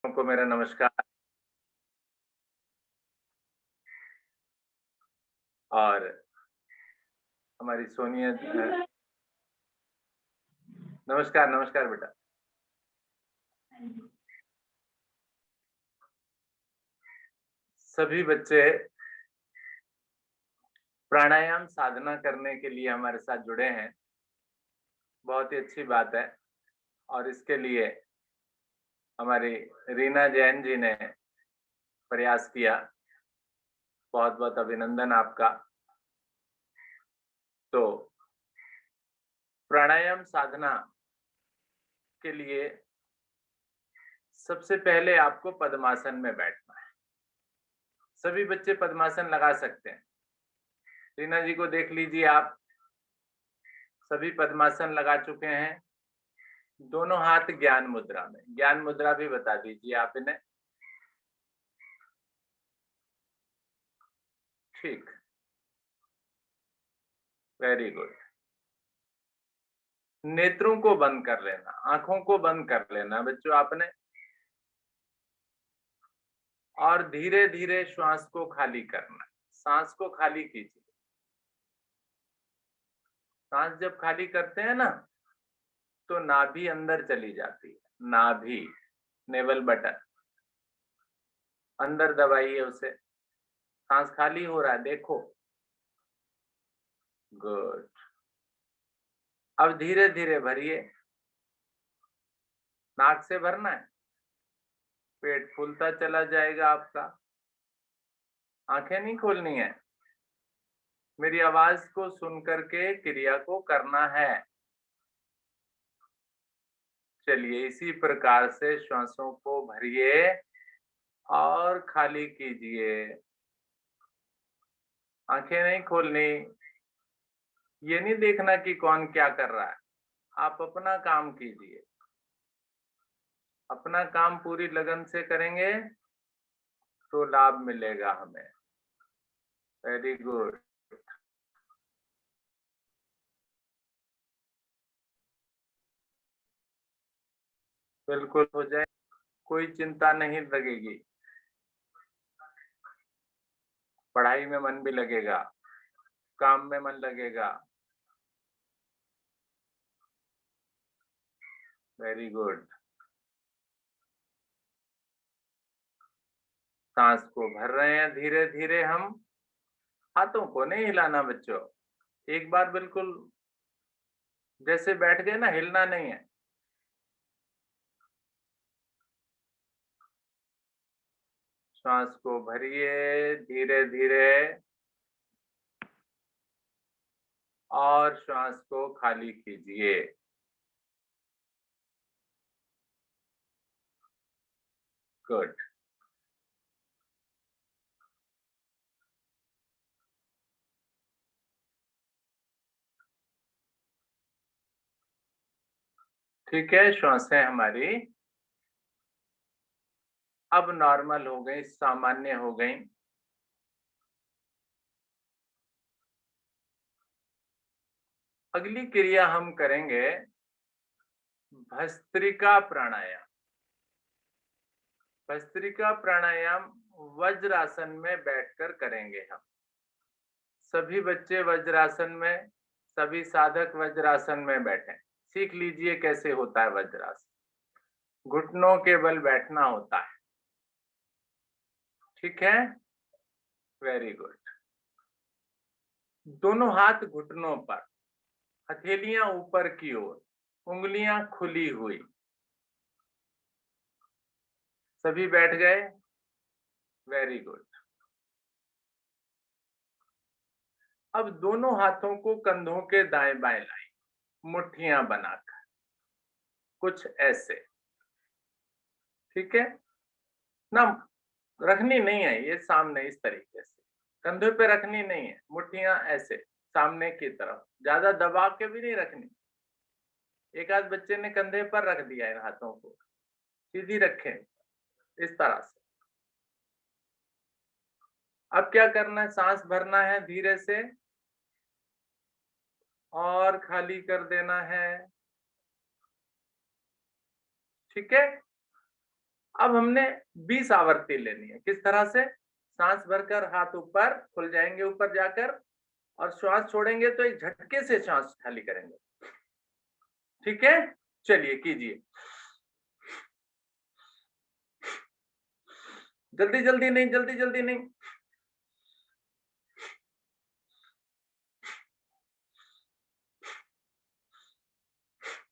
को मेरा नमस्कार। और हमारी सोनिया नमस्कार नमस्कार बेटा। सभी बच्चे प्राणायाम साधना करने के लिए हमारे साथ जुड़े हैं, बहुत ही अच्छी बात है। और इसके लिए हमारी रीना जैन जी ने प्रयास किया, बहुत बहुत अभिनंदन आपका। तो प्राणायाम साधना के लिए सबसे पहले आपको पद्मासन में बैठना है। सभी बच्चे पद्मासन लगा सकते हैं। रीना जी को देख लीजिए, आप सभी पद्मासन लगा चुके हैं। दोनों हाथ ज्ञान मुद्रा में। ज्ञान मुद्रा भी बता दीजिए आप इन्हें। ठीक, वेरी गुड। नेत्रों को बंद कर लेना, आंखों को बंद कर लेना बच्चों आपने, और धीरे धीरे श्वास को खाली करना। सांस को खाली कीजिए। सांस जब खाली करते हैं ना, तो नाभि अंदर चली जाती है। नाभि, नेवल बटन अंदर दबाइए उसे। सांस खाली हो रहा है, देखो। गुड। अब धीरे धीरे भरिए। नाक से भरना है, पेट फूलता चला जाएगा आपका। आंखें नहीं खोलनी है, मेरी आवाज को सुन करके क्रिया को करना है। चलिए, इसी प्रकार से श्वासों को भरिए और खाली कीजिए। आंखें नहीं खोलनी। ये नहीं देखना कि कौन क्या कर रहा है, आप अपना काम कीजिए। अपना काम पूरी लगन से करेंगे तो लाभ मिलेगा हमें। Very good. बिल्कुल हो जाए, कोई चिंता नहीं लगेगी। पढ़ाई में मन भी लगेगा, काम में मन लगेगा। Very good. सांस को भर रहे हैं धीरे धीरे हम। हाथों को नहीं हिलाना बच्चों। एक बार बिल्कुल जैसे बैठ गए ना, हिलना नहीं है। श्वास को भरिए धीरे धीरे और श्वास को खाली कीजिए। गुड। ठीक है, श्वासें हमारी अब नॉर्मल हो गई, सामान्य हो गई। अगली क्रिया हम करेंगे भस्त्रिका प्राणायाम। भस्त्रिका प्राणायाम वज्रासन में बैठकर करेंगे हम। सभी बच्चे वज्रासन में, सभी साधक वज्रासन में बैठे। सीख लीजिए कैसे होता है वज्रासन। घुटनों के बल बैठना होता है, ठीक है। Very good. दोनों हाथ घुटनों पर, हथेलियां ऊपर की ओर, उंगलियां खुली हुई। सभी बैठ गए। Very good. अब दोनों हाथों को कंधों के दाएं बाएं लाइए, मुट्ठियां बनाकर, कुछ ऐसे। ठीक है ना। रखनी नहीं है ये सामने, इस तरीके से कंधे पे रखनी नहीं है। मुट्ठियां ऐसे सामने की तरफ, ज्यादा दबा के भी नहीं रखनी। एक आध बच्चे ने कंधे पर रख दिया इन हाथों को, सीधी रखें इस तरह से। अब क्या करना है, सांस भरना है धीरे से और खाली कर देना है। ठीक है। अब हमने 20 आवृत्ति लेनी है। किस तरह से? सांस भरकर हाथ ऊपर खुल जाएंगे ऊपर जाकर, और श्वास छोड़ेंगे तो एक झटके से सांस खाली करेंगे। ठीक है, चलिए कीजिए। जल्दी जल्दी नहीं, जल्दी जल्दी नहीं।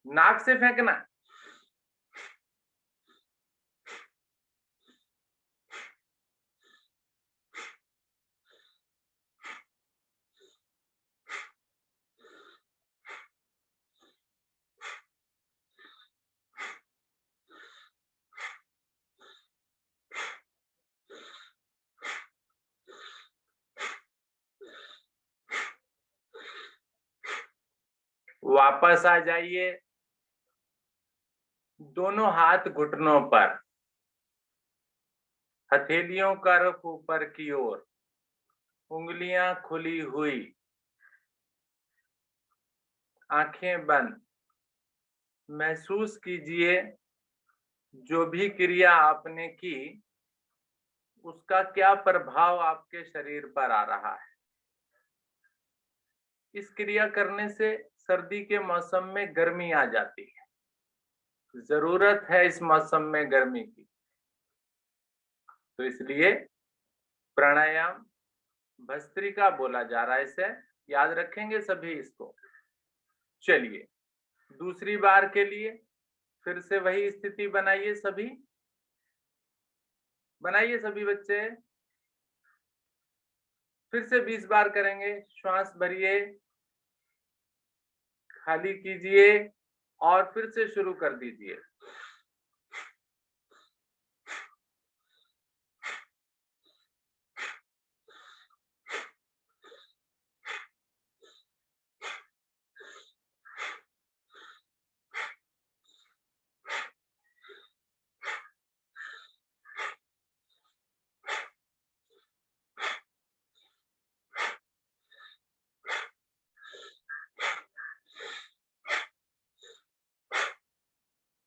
नाक से फेंकना। वापस आ जाइए। दोनों हाथ घुटनों पर, हथेलियों का रुख ऊपर की ओर, उंगलियां खुली हुई, आंखें बंद। महसूस कीजिए जो भी क्रिया आपने की उसका क्या प्रभाव आपके शरीर पर आ रहा है। इस क्रिया करने से सर्दी के मौसम में गर्मी आ जाती है, जरूरत है इस मौसम में गर्मी की, तो इसलिए प्राणायाम भस्त्रिका बोला जा रहा है। इसे याद रखेंगे सभी इसको। चलिए दूसरी बार के लिए फिर से वही स्थिति बनाइए। सभी बनाइए, सभी बच्चे। फिर से 20 बार करेंगे। श्वास भरिए, खाली कीजिए और फिर से शुरू कर दीजिए।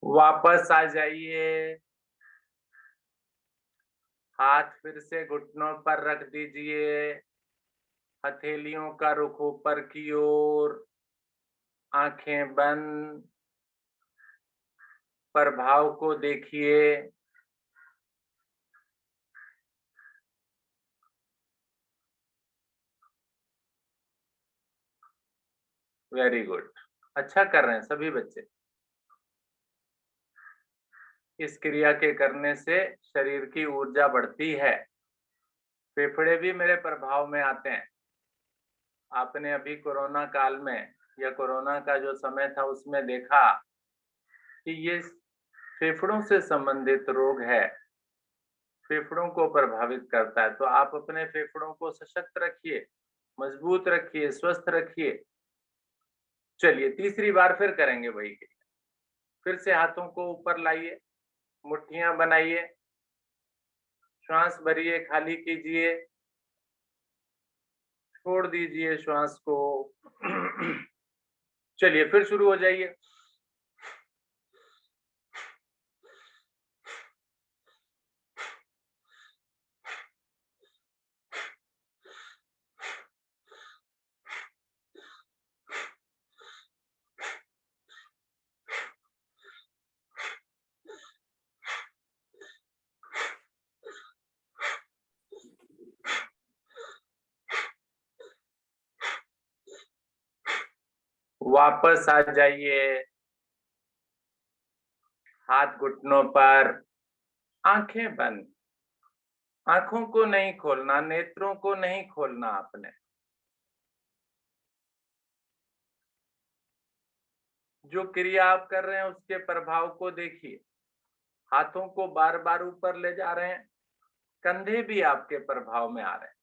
वापस आ जाइए। हाथ फिर से घुटनों पर रख दीजिए, हथेलियों का रुख ऊपर की ओर, आंखें बंद। प्रभाव को देखिए। वेरी गुड, अच्छा कर रहे हैं सभी बच्चे। इस क्रिया के करने से शरीर की ऊर्जा बढ़ती है, फेफड़े भी मेरे प्रभाव में आते हैं। आपने अभी कोरोना काल में या कोरोना का जो समय था उसमें देखा कि ये फेफड़ों से संबंधित रोग है, फेफड़ों को प्रभावित करता है। तो आप अपने फेफड़ों को सशक्त रखिए, मजबूत रखिए, स्वस्थ रखिए। चलिए तीसरी बार फिर करेंगे वही क्रिया। फिर से हाथों को ऊपर लाइए, मुट्ठियां बनाइए, श्वास भरिए, खाली कीजिए, छोड़ दीजिए श्वास को। चलिए फिर शुरू हो जाइए। वापस आ जाइए। हाथ घुटनों पर, आंखें बंद। आंखों को नहीं खोलना, नेत्रों को नहीं खोलना आपने। जो क्रिया आप कर रहे हैं उसके प्रभाव को देखिए। हाथों को बार बार ऊपर ले जा रहे हैं, कंधे भी आपके प्रभाव में आ रहे हैं।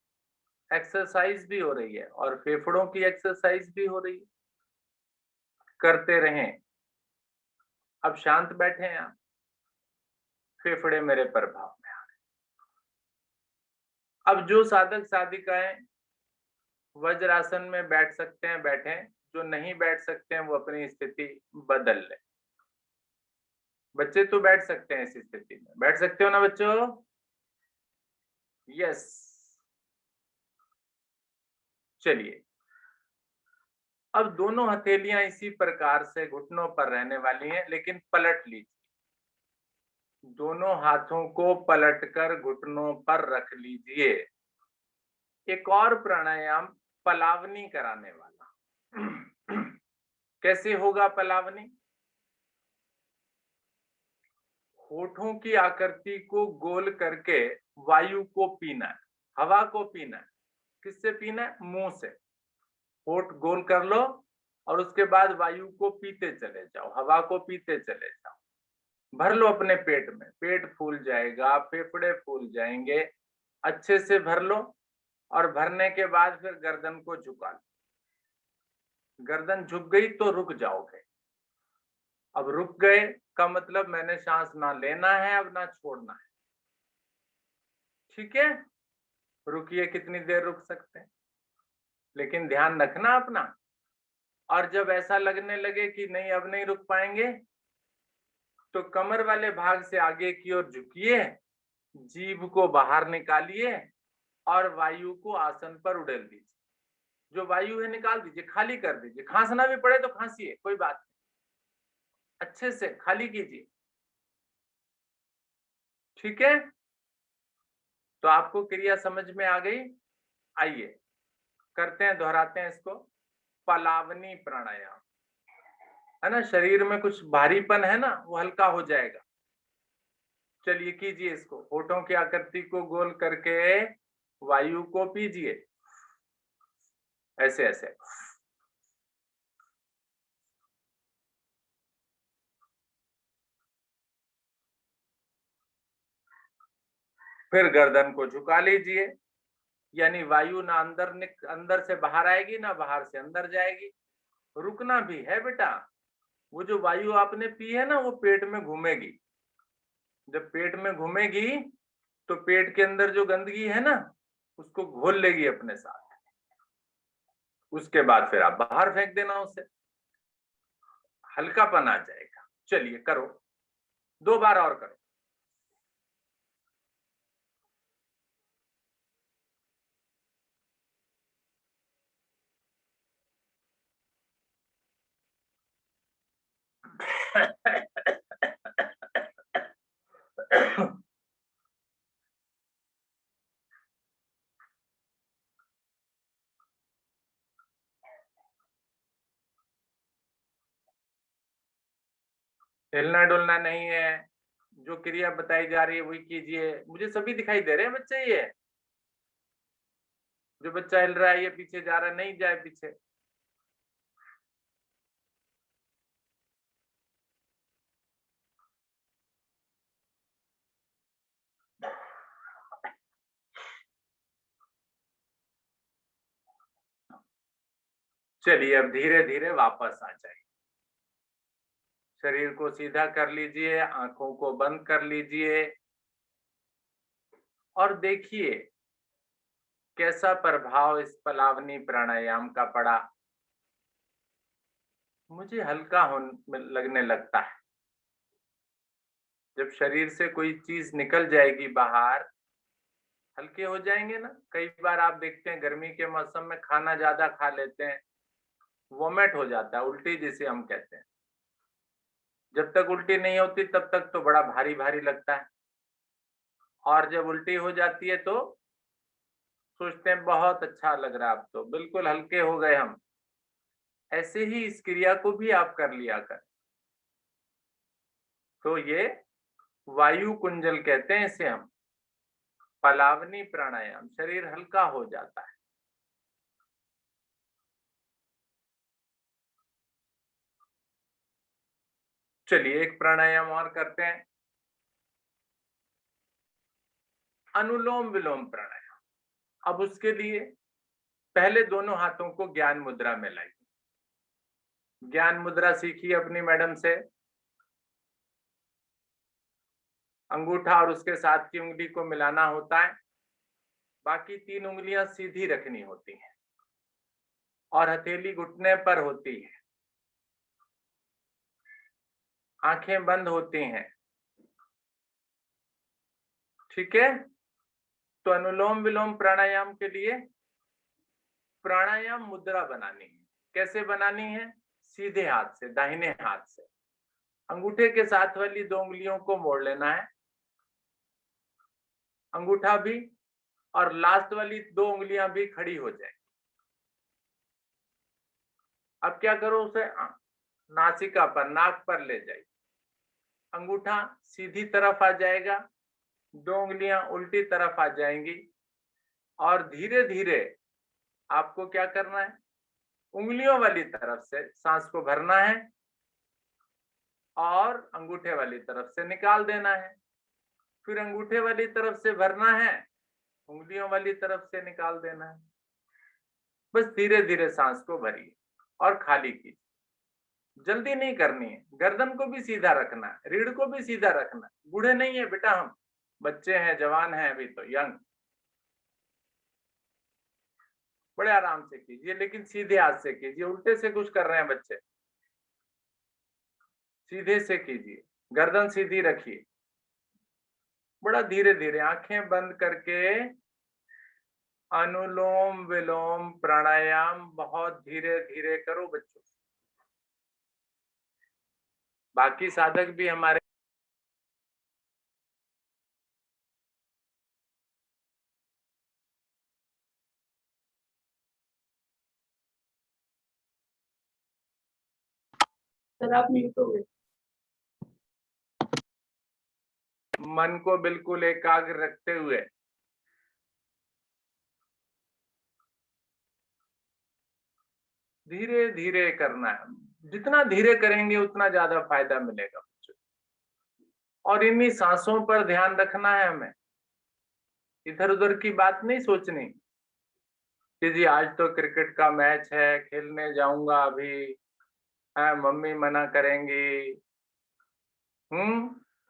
एक्सरसाइज भी हो रही है और फेफड़ों की एक्सरसाइज भी हो रही है। करते रहें। अब शांत बैठे हैं आप, फेफड़े मेरे प्रभाव में आ रहे हैं। अब जो साधक साधिकाएं वज्रासन में बैठ सकते हैं बैठें, जो नहीं बैठ सकते हैं वो अपनी स्थिति बदल लें। बच्चे तो बैठ सकते हैं, इस स्थिति में बैठ सकते हो ना बच्चों? यस। चलिए, अब दोनों हथेलियां इसी प्रकार से घुटनों पर रहने वाली हैं, लेकिन पलट लीजिए। दोनों हाथों को पलटकर घुटनों पर रख लीजिए। एक और प्राणायाम पलावनी कराने वाला। कैसे होगा पलावनी? होठों की आकृति को गोल करके वायु को पीना है, हवा को पीना है। किससे पीना है? मुंह से। होठ गोल कर लो और उसके बाद वायु को पीते चले जाओ, हवा को पीते चले जाओ। भर लो अपने पेट में, पेट फूल जाएगा, फेफड़े फूल जाएंगे। अच्छे से भर लो और भरने के बाद फिर गर्दन को झुका लो। गर्दन झुक गई तो रुक जाओगे। अब रुक गए का मतलब मैंने सांस ना लेना है अब ना छोड़ना है। ठीक है, रुकिए, कितनी देर रुक सकते हैं, लेकिन ध्यान रखना अपना। और जब ऐसा लगने लगे कि नहीं अब नहीं रुक पाएंगे, तो कमर वाले भाग से आगे की ओर झुकिए, जीभ को बाहर निकालिए और वायु को आसन पर उड़ेल दीजिए। जो वायु है निकाल दीजिए, खाली कर दीजिए। खांसना भी पड़े तो खांसिए, कोई बात नहीं, अच्छे से खाली कीजिए। ठीक है, तो आपको क्रिया समझ में आ गई? आइए करते हैं, दोहराते हैं इसको। पलावनी प्राणायाम है ना, शरीर में कुछ भारीपन है ना, वो हल्का हो जाएगा। चलिए कीजिए इसको। होठों की आकृति को गोल करके वायु को पीजिए, ऐसे ऐसे। फिर गर्दन को झुका लीजिए, यानी वायु ना अंदर से बाहर आएगी ना बाहर से अंदर जाएगी। रुकना भी है बेटा। वो जो वायु आपने पी है ना, वो पेट में घूमेगी। जब पेट में घूमेगी तो पेट के अंदर जो गंदगी है ना, उसको घोल लेगी अपने साथ। उसके बाद फिर आप बाहर फेंक देना उसे, हल्कापन आ जाएगा। चलिए करो, 2 बार और करो। हिलना डुलना नहीं है, जो क्रिया बताई जा रही है वही कीजिए। मुझे सभी दिखाई दे रहे हैं बच्चे। ये जो बच्चा हिल रहा है ये पीछे जा रहा है, नहीं जाए पीछे। चलिए अब धीरे धीरे वापस आ जाइए। शरीर को सीधा कर लीजिए, आंखों को बंद कर लीजिए और देखिए कैसा प्रभाव इस पलावनी प्राणायाम का पड़ा। मुझे हल्का लगने लगता है। जब शरीर से कोई चीज निकल जाएगी बाहर, हल्के हो जाएंगे ना। कई बार आप देखते हैं गर्मी के मौसम में खाना ज्यादा खा लेते हैं, वोमिट हो जाता है, उल्टी जिसे हम कहते हैं। जब तक उल्टी नहीं होती तब तक तो बड़ा भारी भारी लगता है, और जब उल्टी हो जाती है तो सोचते हैं बहुत अच्छा लग रहा है, अब तो बिल्कुल हल्के हो गए हम। ऐसे ही इस क्रिया को भी आप कर लिया कर। तो ये वायु कुंजल कहते हैं इसे हम, पलावनी प्राणायाम। शरीर हल्का हो जाता है। चलिए एक प्राणायाम और करते हैं, अनुलोम विलोम प्राणायाम। अब उसके लिए पहले दोनों हाथों को ज्ञान मुद्रा में लाइए। ज्ञान मुद्रा सीखिए अपनी मैडम से। अंगूठा और उसके साथ की उंगली को मिलाना होता है, बाकी 3 उंगलियां सीधी रखनी होती हैं और हथेली घुटने पर होती है। आंखें बंद होती हैं, ठीक है। तो अनुलोम विलोम प्राणायाम के लिए प्राणायाम मुद्रा बनानी है। कैसे बनानी है? सीधे हाथ से, दाहिने हाथ से अंगूठे के साथ वाली 2 उंगलियों को मोड़ लेना है, अंगूठा भी, और लास्ट वाली 2 उंगलियां भी खड़ी हो जाए। अब क्या करो, उसे नासिका पर, नाक पर ले जाइए। अंगूठा सीधी तरफ आ जाएगा, 2 उंगलियां उल्टी तरफ आ जाएंगी, और धीरे धीरे आपको क्या करना है, उंगलियों वाली तरफ से सांस को भरना है और अंगूठे वाली तरफ से निकाल देना है। फिर अंगूठे वाली तरफ से भरना है, उंगलियों वाली तरफ से निकाल देना है। बस धीरे धीरे सांस को भरिए और खाली कीजिए। जल्दी नहीं करनी है, गर्दन को भी सीधा रखना है, रीढ़ को भी सीधा रखना है। बूढ़े नहीं है बेटा, हम बच्चे हैं, जवान हैं अभी तो, यंग। बड़े आराम से कीजिए, लेकिन सीधे हाथ से कीजिए। उल्टे से कुछ कर रहे हैं बच्चे, सीधे से कीजिए, गर्दन सीधी रखिए, बड़ा धीरे धीरे आंखें बंद करके अनुलोम विलोम प्राणायाम बहुत धीरे धीरे करो बच्चों। बाकी साधक भी हमारे सर आप म्यूट हो गए। मन को बिल्कुल एकाग्र रखते हुए धीरे धीरे करना है। जितना धीरे करेंगे उतना ज्यादा फायदा मिलेगा बच्चों। और इन्हीं सांसों पर ध्यान रखना है हमें, इधर उधर की बात नहीं सोचनी कि जी आज तो क्रिकेट का मैच है, खेलने जाऊंगा अभी, है मम्मी मना करेंगी।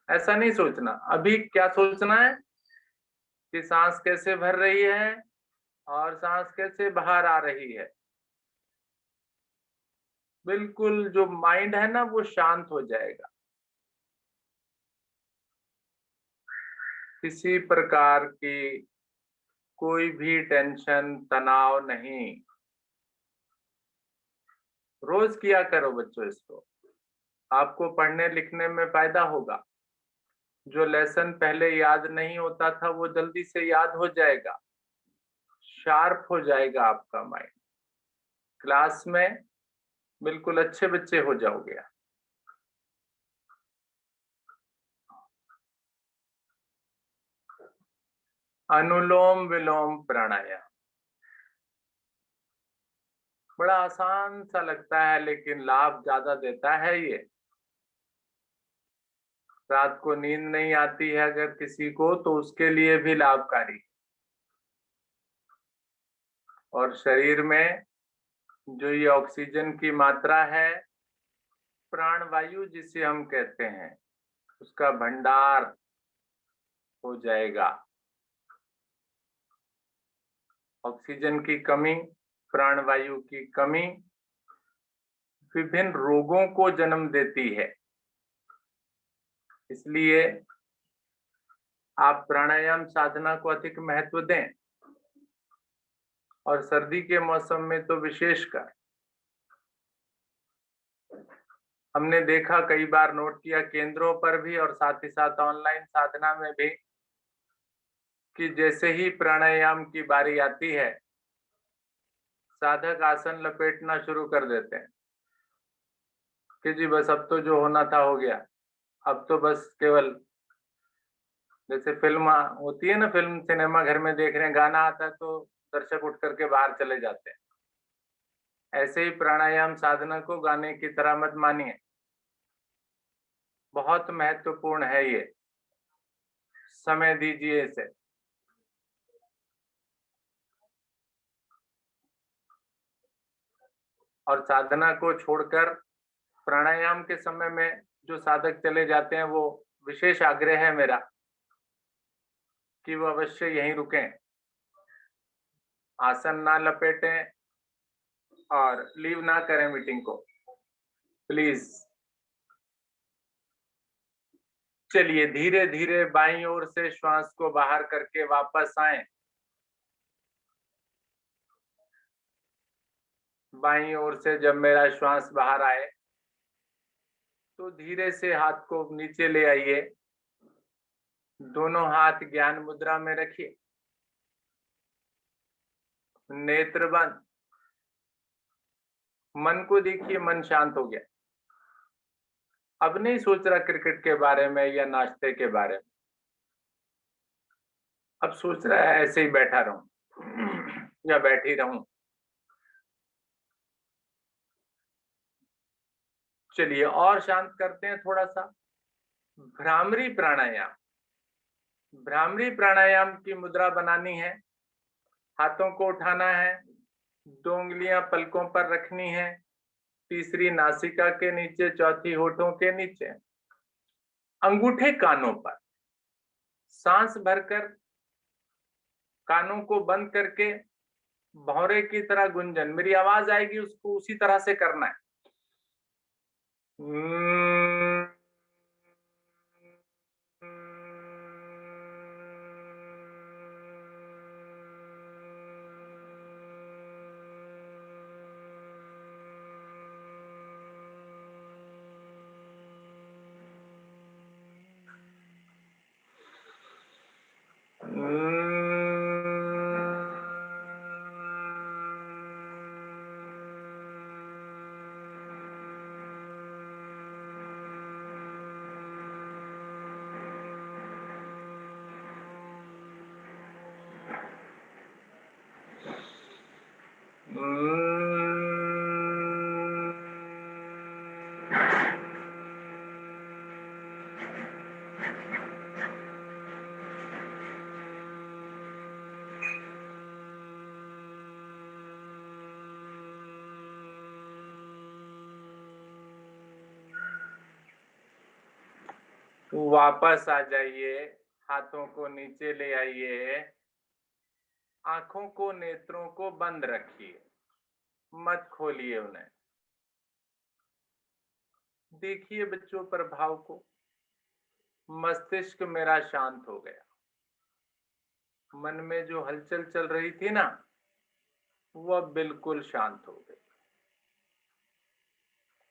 ऐसा नहीं सोचना। अभी क्या सोचना है कि सांस कैसे भर रही है और सांस कैसे बाहर आ रही है। बिल्कुल जो माइंड है ना वो शांत हो जाएगा, किसी प्रकार की कोई भी टेंशन तनाव नहीं। रोज किया करो बच्चों इसको, आपको पढ़ने लिखने में फायदा होगा। जो लेसन पहले याद नहीं होता था वो जल्दी से याद हो जाएगा, शार्प हो जाएगा आपका माइंड। क्लास में बिल्कुल अच्छे बच्चे हो जाओगे। अनुलोम विलोम प्राणायाम बड़ा आसान सा लगता है, लेकिन लाभ ज्यादा देता है ये। रात को नींद नहीं आती है अगर किसी को, तो उसके लिए भी लाभकारी। और शरीर में जो ये ऑक्सीजन की मात्रा है, प्राण वायु जिसे हम कहते हैं, उसका भंडार हो जाएगा। ऑक्सीजन की कमी, प्राणवायु की कमी विभिन्न रोगों को जन्म देती है। इसलिए आप प्राणायाम साधना को अधिक महत्व दें, और सर्दी के मौसम में तो विशेषकर। हमने देखा, कई बार नोट किया केंद्रों पर भी और साथ ही साथ ऑनलाइन साधना में भी, कि जैसे ही प्राणायाम की बारी आती है साधक आसन लपेटना शुरू कर देते हैं कि जी बस अब तो जो होना था हो गया, अब तो बस केवल, जैसे फिल्म होती है ना, फिल्म सिनेमा घर में देख रहे हैं, गाना आता है तो दर्शक उठ करके बाहर चले जाते हैं। ऐसे ही प्राणायाम साधना को गाने की तरह मत मानिए, बहुत महत्वपूर्ण है ये। समय दीजिए इसे। और साधना को छोड़कर प्राणायाम के समय में जो साधक चले जाते हैं, वो विशेष आग्रह है मेरा कि वो अवश्य यहीं रुकें, आसन ना लपेटें और लीव ना करें मीटिंग को, प्लीज। चलिए धीरे धीरे बाईं ओर से श्वास को बाहर करके वापस आए। बाईं ओर से जब मेरा श्वास बाहर आए तो धीरे से हाथ को नीचे ले आइए। दोनों हाथ ज्ञान मुद्रा में रखिए। नेत्र बंद। मन को देखिए, मन शांत हो गया। अब नहीं सोच रहा क्रिकेट के बारे में या नाश्ते के बारे में। अब सोच रहा है ऐसे ही बैठा रहूं या बैठी रहूं। चलिए और शांत करते हैं थोड़ा सा। भ्रामरी प्राणायाम। भ्रामरी प्राणायाम की मुद्रा बनानी है। हाथों को उठाना है, 2 उंगलियां पलकों पर रखनी है, तीसरी नासिका के नीचे, चौथी होठों के नीचे, अंगूठे कानों पर। सांस भरकर कानों को बंद करके भौरे की तरह गुंजन, मेरी आवाज आएगी उसको उसी तरह से करना है। वापस आ जाइए। हाथों को नीचे ले आइए। आंखों को, नेत्रों को बंद रखिए, मत खोलिए उन्हें। देखिए बच्चों प्रभाव को। मस्तिष्क मेरा शांत हो गया। मन में जो हलचल चल रही थी ना, वह बिल्कुल शांत हो गई।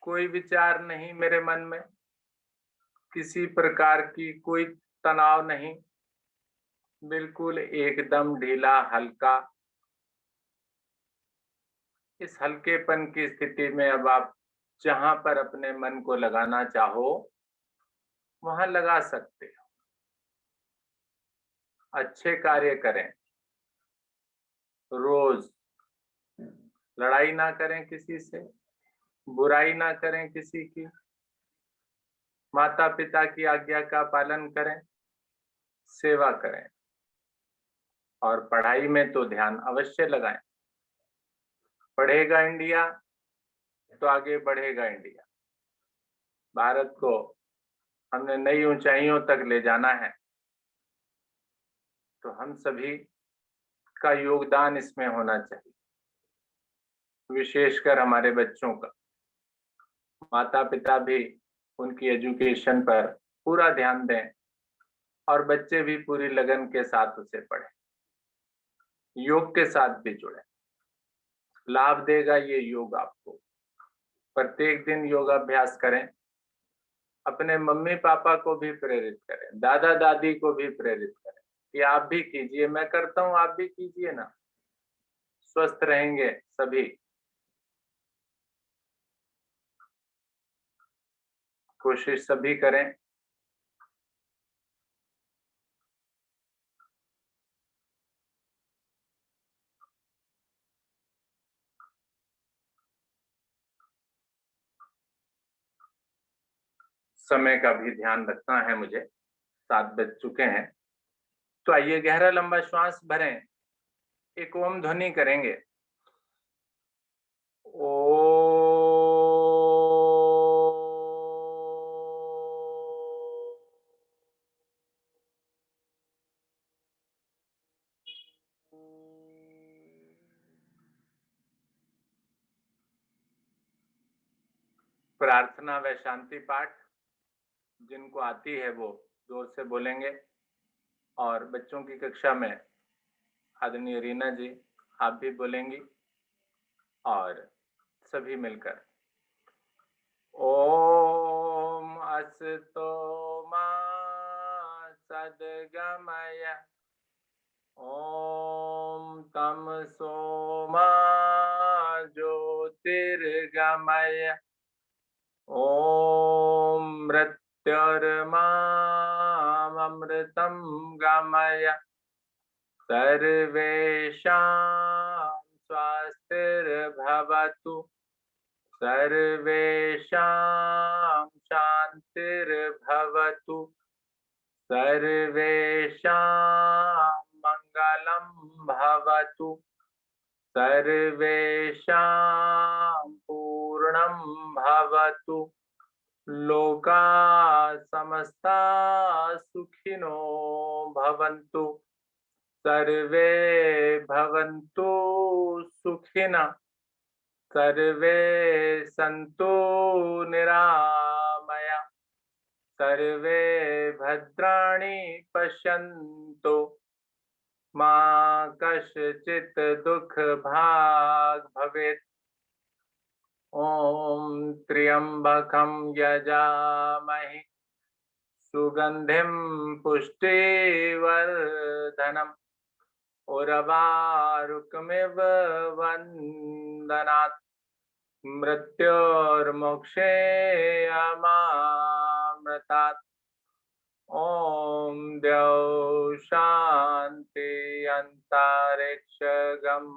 कोई विचार नहीं मेरे मन में, किसी प्रकार की कोई तनाव नहीं, बिल्कुल एकदम ढीला हल्का। इस हल्केपन की स्थिति में अब आप जहां पर अपने मन को लगाना चाहो वहां लगा सकते हो। अच्छे कार्य करें, रोज लड़ाई ना करें किसी से, बुराई ना करें किसी की, माता पिता की आज्ञा का पालन करें, सेवा करें और पढ़ाई में तो ध्यान अवश्य लगाएं। पढ़ेगा इंडिया तो आगे बढ़ेगा इंडिया। भारत को हमने नई ऊंचाइयों तक ले जाना है, तो हम सभी का योगदान इसमें होना चाहिए, विशेषकर हमारे बच्चों का। माता पिता भी उनकी एजुकेशन पर पूरा ध्यान दें और बच्चे भी पूरी लगन के साथ उसे पढ़ें, योग के साथ भी जुड़े। लाभ देगा ये योग आपको। प्रत्येक दिन योगाभ्यास करें। अपने मम्मी पापा को भी प्रेरित करें, दादा दादी को भी प्रेरित करें कि आप भी कीजिए। मैं करता हूं, आप भी कीजिए ना, स्वस्थ रहेंगे सभी। कोशिश सभी करें। समय का भी ध्यान रखना है मुझे, 7 बज चुके हैं। तो आइए गहरा लंबा श्वास भरें, एक ओम ध्वनि करेंगे। ओ प्रार्थना व शांति पाठ जिनको आती है वो जोर से बोलेंगे। और बच्चों की कक्षा में आदरणीय रीना जी आप भी बोलेंगी और सभी मिलकर ओम असतो मा सद्गमय ओम तमसो मा ज्योतिर्गमय ओम मृत्युर्मामृतं गमय सर्वेषां स्वस्तिर्भवतु सर्वेषां शान्तिर्भवतु सर्वेषां मङ्गलं भवतु सर्वेषां पूर्णं भवतु लोका समस्ता सुखिनो भवन्तु सर्वे भवन्तु सुखिनः सर्वे सन्तु निरामया सर्वे भद्राणि पश्यन्तु मा कश्चित् दुःखभाग् भवेत् ॐ त्र्यम्बकं यजामहे सुगन्धिं पुष्टिवर्धनम् उर्वारुकमिव वन्दनात् मृत्योर्मोक्षे अमामृतात् ॐ द्यौः शान्ति अन्तरिक्षगं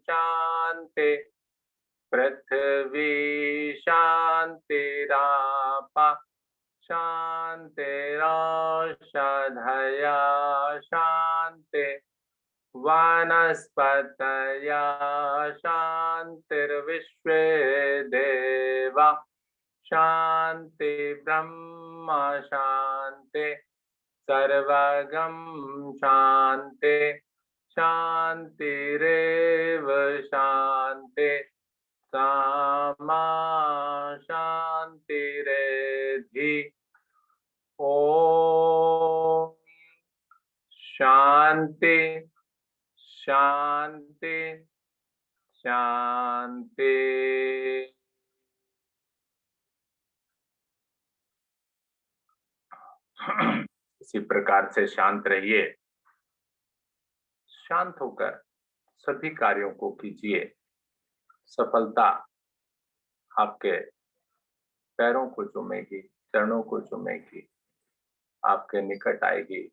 शान्ति पृथ्वी शान्तिरापः शान्तिरोषधयः शान्ति वनस्पतयः शान्तिर्विश्वे देवा शान्ति ब्रह्म शान्ति सर्वगं शान्ति शान्तिरेव शान्ति सामा शान्तिरेधि ॐ शान्ति शान्ति शान्ति। इसी प्रकार से शांत रहिए, शांत होकर सभी कार्यों को कीजिए। सफलता आपके पैरों को चूमेगी, चरणों को चूमेगी, आपके निकट आएगी।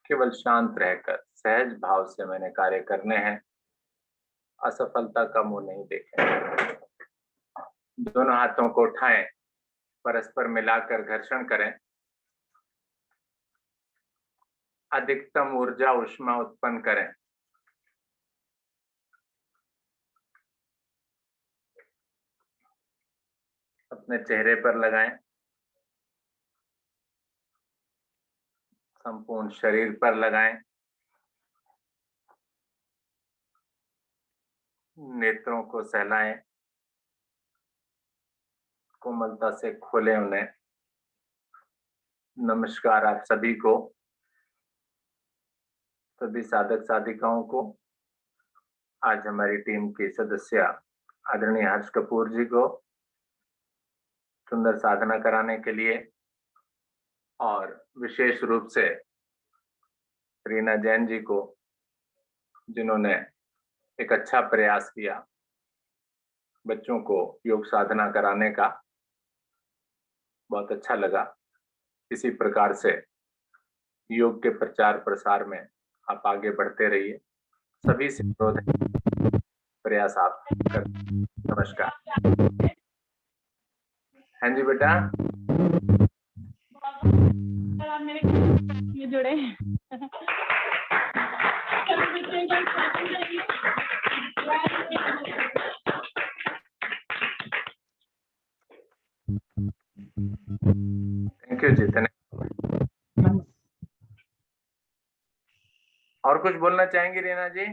केवल शांत रहकर सहज भाव से मैंने कार्य करने हैं, असफलता का मुंह नहीं देखें। दोनों हाथों को उठाएं, परस्पर मिलाकर घर्षण करें, अधिकतम ऊर्जा ऊष्मा उत्पन्न करें। अपने चेहरे पर लगाएं, संपूर्ण शरीर पर लगाएं, नेत्रों को सहलाएं, कोमलता से खोलें उन्हें। नमस्कार आप सभी को, सभी साधक साधिकाओं को। आज हमारी टीम के सदस्य आदरणीय हर्ष कपूर जी को सुंदर साधना कराने के लिए और विशेष रूप से रीना जैन जी को, जिन्होंने एक अच्छा प्रयास किया बच्चों को योग साधना कराने का, बहुत अच्छा लगा। इसी प्रकार से योग के प्रचार प्रसार में आप आगे बढ़ते रहिए। सभी से अनुरोध है, प्रयास आप कर। नमस्कार। हाँ जी बेटा, मेरे जुड़े थैंक यू जी, धन्यवाद। और कुछ बोलना चाहेंगे रीना जी?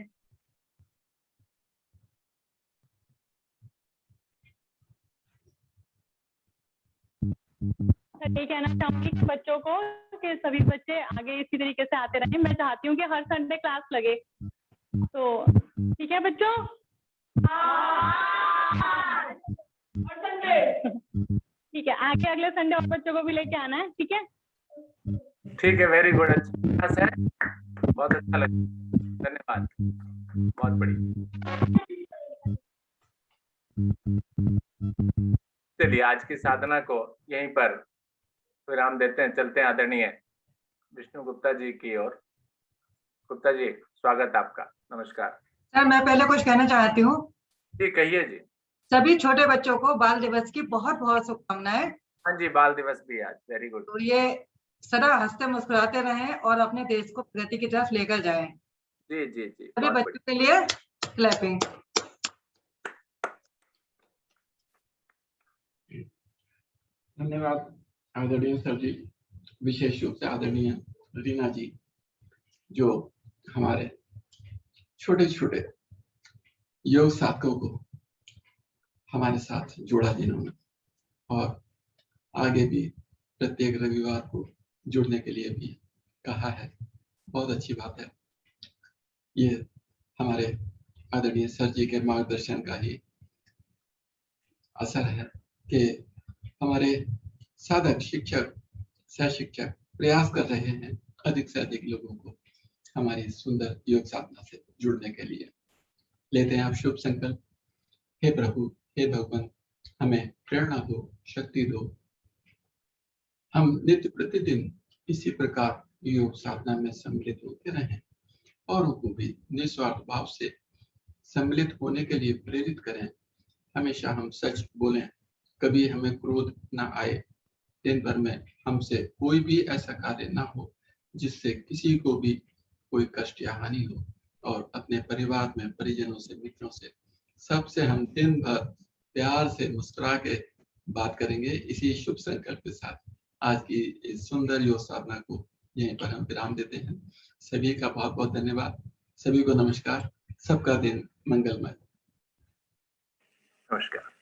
ये कहना चाहूंगी कि बच्चों को कि सभी बच्चे आगे इसी तरीके से आते रहें। मैं चाहती हूँ कि हर संडे क्लास लगे, तो ठीक है बच्चों? ठीक है, आगे अगले संडे और बच्चों को भी लेके आना है, ठीक है? ठीक है, वेरी गुड, अच्छा है, बहुत अच्छा लगा, धन्यवाद, बहुत बढ़िया। चलिए आज की साधना को यहीं पर विराम देते हैं, चलते हैं आदरणीय विष्णु गुप्ता जी की ओर। गुप्ता जी, स्वागत आपका, नमस्कार। सर मैं पहले कुछ कहना चाहती हूँ। जी कहिए जी। सभी छोटे बच्चों को बाल दिवस की बहुत बहुत शुभकामनाएं। हाँ जी, बाल दिवस भी आज, वेरी गुड। तो ये सदा हंसते मुस्कुराते रहें और अपने देश को प्रगति की तरफ लेकर जाएं। जी जी जी, सभी बच्चों के लिए क्लैपिंग। धन्यवाद आदरणीय सर जी, विशेष रूप से आदरणीय रीना जी, जो हमारे छोटे छोटे योग साधकों को हमारे साथ जोड़ा जिन्होंने, और आगे भी प्रत्येक रविवार को जुड़ने के लिए भी कहा है। बहुत अच्छी बात है। ये हमारे आदरणीय सर जी के मार्गदर्शन का ही असर है कि हमारे साधक, शिक्षक, सहशिक्षक प्रयास कर रहे हैं अधिक से अधिक लोगों को हमारी सुंदर योग साधना से जुड़ने के लिए। लेते हैं आप शुभ संकल्प। हे प्रभु, हे भगवान, हमें प्रेरणा दो, शक्ति दो। हम नित्य प्रतिदिन इसी प्रकार योग साधना में सम्मिलित होते रहें, औरों को भी निस्वार्थ भाव से सम्मिलित होने के लिए प्रेरित करें। हमेशा हम सच बोलें, कभी हमें क्रोध ना आए। दिन भर में हमसे कोई भी ऐसा कार्य ना हो जिससे किसी को भी कोई कष्ट या हानि हो, और अपने परिवार में, परिजनों से, मित्रों से, सबसे हम दिन भर प्यार से मुस्कुरा के बात करेंगे। इसी शुभ संकल्प के साथ आज की इस सुंदर योग साधना को यहीं पर हम विराम देते हैं। सभी का बहुत बहुत धन्यवाद। सभी को नमस्कार। सबका दिन मंगलमय। नमस्कार।